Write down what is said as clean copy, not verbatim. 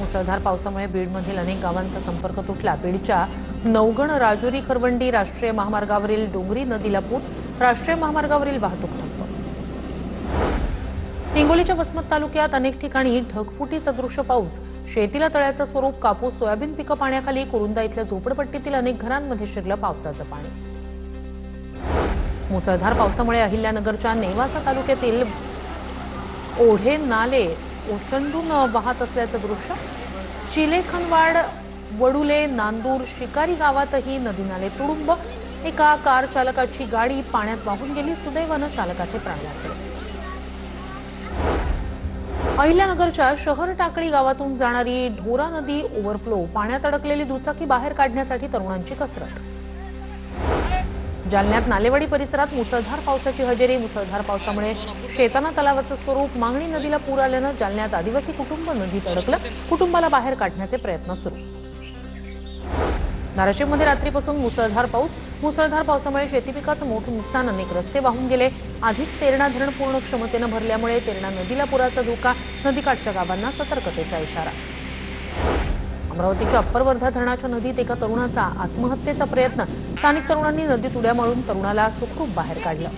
मुसळधार पावसामुळे बीडमधील अनेक गावांचा संपर्क तुटला। बीडच्या नवगण राजुरी खरवंडी राष्ट्रीय महामार्गावरील डोंगरी नदीला पूर, राष्ट्रीय महामार्गावरील वाहतूक ठप्प। हिंगोलीच्या वसमत तालुक्यात अनेक ठिकाणी ढगफुटी सदृश पाऊस, शेतीला तळ्याचं स्वरूप, कापूस सोयाबीन पिकं पाण्याखाली, कुरुंदा इथल्या झोपडपट्टीतील अनेक घरांमध्ये शिरलं पावसाचं पाणी। मुसळधार पावसामुळे अहिल्यानगरच्या नेवासा तालुक्यातील ओढे नाले ओसंडून वाहत असल्याचं दृश्य। चिलेखनवाड, वडुले, नांदूर, शिकारी गावातही नदी नाले तुडुंब। एका कार चालकाची गाडी पाण्यात वाहून गेली, सुदैवानं चालकाचे प्राण वाचले। अहिल्यानगरच्या शहर टाकळी गावातून जाणारी ढोरा नदी ओव्हरफ्लो, पाण्यात अडकलेली दुचाकी बाहेर काढण्यासाठी तरुणांची कसरत। जालन्यात नालेवाडी परिसरात मुसळधार पावसाची हजेरी। मुसळधार पावसामुळे शेताना तलावाचं स्वरूप, मांगणी नदीला पूर आल्यानं जालन्यात आदिवासी कुटुंब नदीत अडकलं, कुटुंबाला बाहेर काढण्याचे प्रयत्न सुरू। धाराशिवमध्ये रात्रीपासून मुसळधार पाऊस। मुसळधार पावसामुळे शेती पिकाचं मोठं नुकसान, अनेक रस्ते वाहून गेले। आधीच तेरणा धरण पूर्ण क्षमतेनं भरल्यामुळे तेरणा नदीला पुराचा धोका, नदीकाठच्या गावांना सतर्कतेचा इशारा। अमरावतीच्या अप्पर वर्धा धरणाच्या नदीत एका तरुणाचा आत्महत्येचा प्रयत्न, स्थानिक तरुणांनी नदीत उड्या मारून तरुणाला सुखरूप बाहेर काढलं।